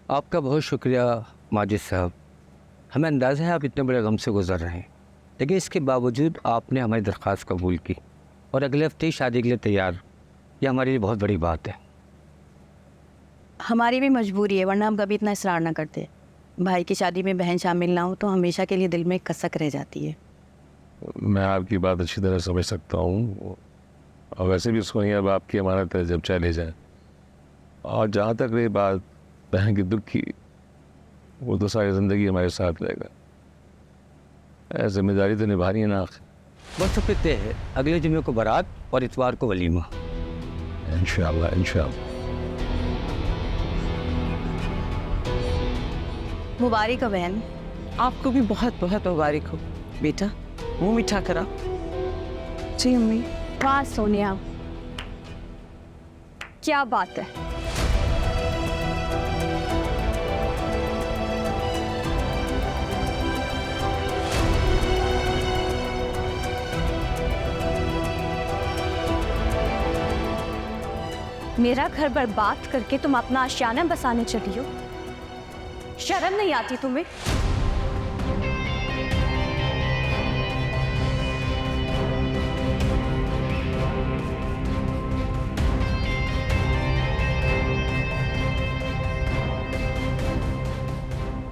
आपका बहुत शुक्रिया माजिद साहब। हमें अंदाज़ा है आप इतने बड़े गम से गुजर रहे हैं, लेकिन इसके बावजूद आपने हमारी दरख्वास्त कबूल की और अगले हफ्ते ही शादी के लिए तैयार। यह हमारे लिए बहुत बड़ी बात है। हमारी भी मजबूरी है, वरना हम कभी इतना इसरार ना करते। भाई की शादी में बहन शामिल ना हो तो हमेशा के लिए दिल में कसक रह जाती है। मैं आपकी बात अच्छी तरह समझ सकता हूँ, और वैसे भी उसको नहीं अब आपकी अमानत है, जब चाहे ले जाए। और जहाँ तक रही बात बहन के दुख की, वो तो सारी ज़िंदगी हमारे साथ रहेगा। जिम्मेदारी तो निभानी है ना। बस तो फिर तय है, अगले जुमे को बारात और इतवार को वलीमा। इंशाअल्लाह इंशाअल्लाह। मुबारक हो बहन। आपको भी बहुत बहुत मुबारक हो बेटा। मुंह मीठा करा। जी अम्मी। वाह सोनिया, क्या बात है। मेरा घर बर्बाद करके तुम अपना आशियाना बसाने चली हो, शर्म नहीं आती तुम्हें?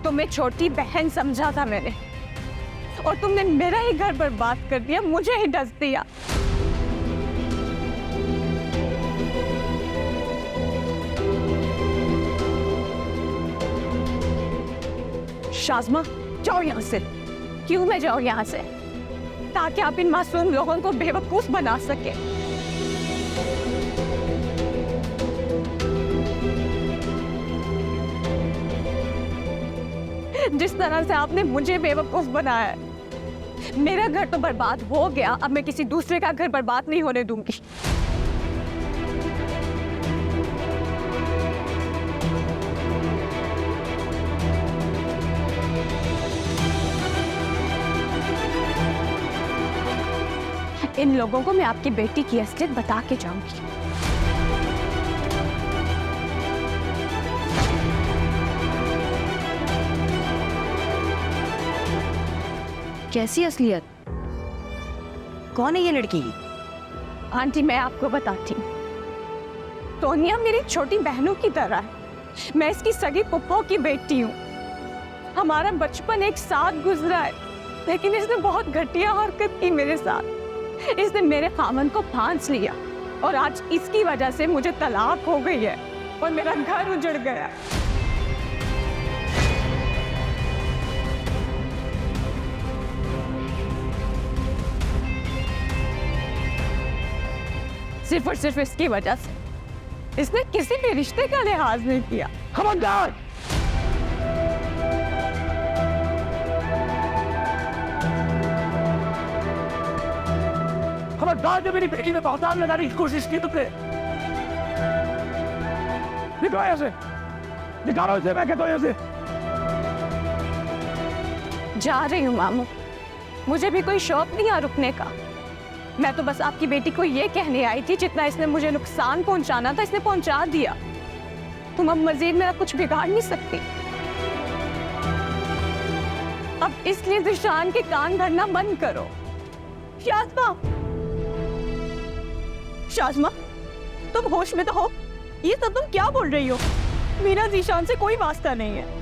तुम्हें छोटी बहन समझा था मैंने, और तुमने मेरा ही घर बर्बाद कर दिया, मुझे ही डस दिया। शाज़मा, जाओ यहाँ से। क्यों मैं जाऊँ यहाँ से? ताकि आप इन मासूम लोगों को बेवकूफ बना सके। जिस तरह से आपने मुझे बेवकूफ बनाया है, मेरा घर तो बर्बाद हो गया, अब मैं किसी दूसरे का घर बर्बाद नहीं होने दूंगी। इन लोगों को मैं आपकी बेटी की असलियत बता के जाऊंगी। कैसी असलियत? कौन है ये लड़की? आंटी मैं आपको बताती हूँ, सोनिया मेरी छोटी बहनों की तरह है। मैं इसकी सगी पुप्पो की बेटी हूँ। हमारा बचपन एक साथ गुजरा है, लेकिन इसने बहुत घटिया हरकत की मेरे साथ। इसने मेरे खामन को फांस लिया, और आज इसकी वजह से मुझे तलाक हो गई है और मेरा घर उजड़ गया। सिर्फ और सिर्फ इसकी वजह से इसने किसी भी रिश्ते का लिहाज नहीं किया। खबरदार! खबरदार, जो मेरी बेटी में बहुतान लगाने की कोशिश की तुमने। निकालो यहाँ से, निकालो इसे, मैं कहता हूँ यहाँ से। जा रही हूँ मामू, मुझे भी कोई शौक नहीं है रुकने का। मैं तो बस आपकी बेटी को ये कहने आई थी, जितना इसने मुझे नुकसान पहुंचाना था इसने पहुंचा दिया। तुम अब मजीद मेरा कुछ बिगाड़ नहीं सकती। अब इसलिए ज़िशान के कान भरना बंद करो। शाज़मा, शाज़मा, तुम होश में तो हो? ये सब तुम क्या बोल रही हो? मेरा ज़िशान से कोई वास्ता नहीं है।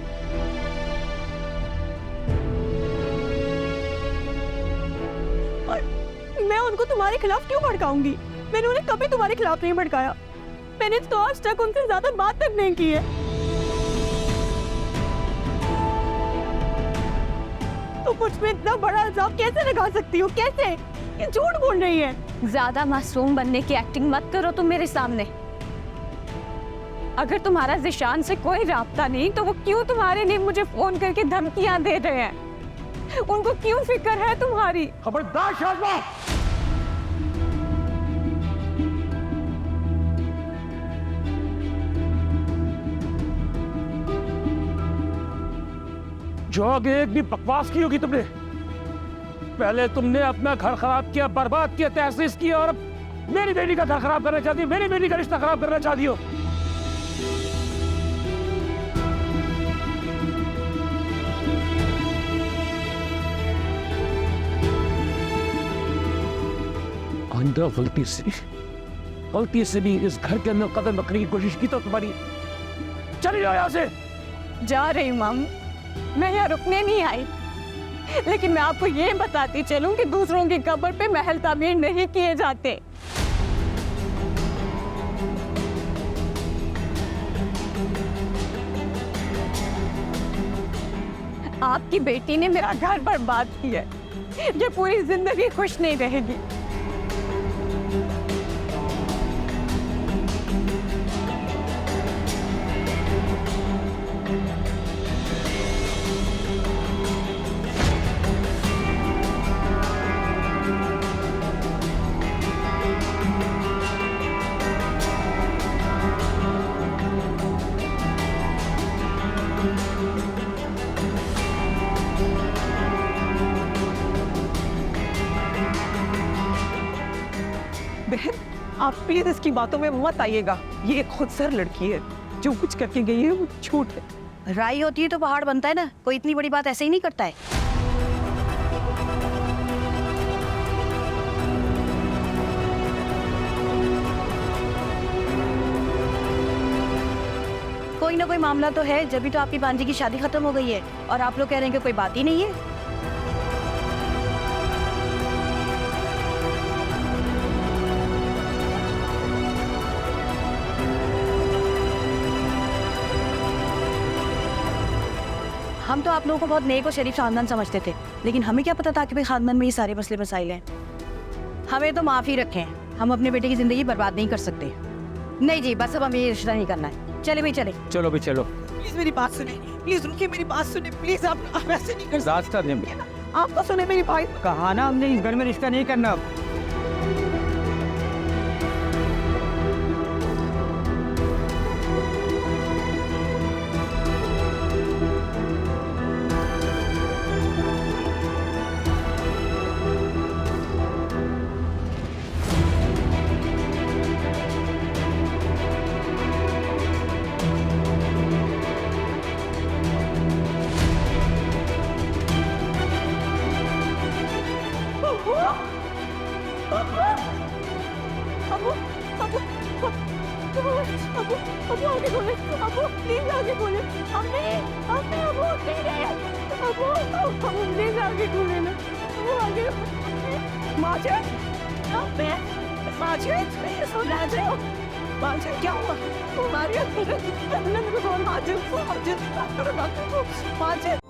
मैं उनको तुम्हारे खिलाफ क्यों भड़काऊंगी? मैंने उन्हें कभी तुम्हारे खिलाफ नहीं भड़काया। मैंने तो आज तक उनसे ज्यादा बात तक नहीं की है। तो मुझ में इतना बड़ा इल्जाम कैसे लगा सकती हो? कैसे? ये झूठ बोल रही है। ज्यादा मासूम बनने की एक्टिंग मत करो तुम मेरे सामने। अगर तुम्हारा ज़िशान से कोई राब्ता नहीं तो वो क्यों तुम्हारे लिए मुझे फोन करके धमकियां दे रहे हैं? उनको क्यों फिक्र है तुम्हारी? खबरदार शाज़मा! जो आगे एक भी बकवास की होगी तुमने। पहले तुमने अपना घर खराब किया, बर्बाद किया, तहसीस किया, और अब मेरी बेटी का घर खराब करना चाहती हो, मेरी बेटी का रिश्ता खराब करना चाहती हो। आइंदा गलती से भी इस घर के अंदर कदम रखने की कोशिश की तो तुम्हारी चले जाओ यहाँ से। जा रही हूँ मामू, मैं यहाँ रुकने नहीं आई, लेकिन मैं आपको ये बताती चलूं कि दूसरों की कब्र पे महल तामीर नहीं किए जाते। आपकी बेटी ने मेरा घर बर्बाद किया, ये पूरी जिंदगी खुश नहीं रहेगी। बहन, आप प्लीज इसकी बातों में मत आइएगा। ये एक खुदसर लड़की है, जो कुछ करके गई है वो झूठ है। राई होती है तो पहाड़ बनता है ना, कोई इतनी बड़ी बात ऐसे ही नहीं करता है। कोई ना कोई मामला तो है, जब भी तो आपकी भांजी की शादी खत्म हो गई है और आप लोग कह रहे हैं कि कोई बात ही नहीं है। हम तो आप लोगों को बहुत नेक और शरीफ खानदान समझते थे, लेकिन हमें क्या पता था कि भाई खानदान में ये सारे मसले मसाइल हैं। हमें तो माफ़ी रखें, हम अपने बेटे की ज़िंदगी बर्बाद नहीं कर सकते। नहीं जी, बस अब हमें ये रिश्ता नहीं करना है। चले भाई चले। चलो भी चलो। प्लीज मेरी बात सुने, प्लीज रुकिए, मेरी बात सुने प्लीज। आप ऐसे नहीं कर रास्ता नहीं सकते। आप तो सुने मेरी भाई। कहा ना हमने इस घर में रिश्ता नहीं करना। अबू आगे बोले, अबू प्लीज आगे बोले, अबू प्लीज आगे बोले ना, अबू आगे। माजिद, माजिद क्या हुआ? माजिद, माजिद, माजिद।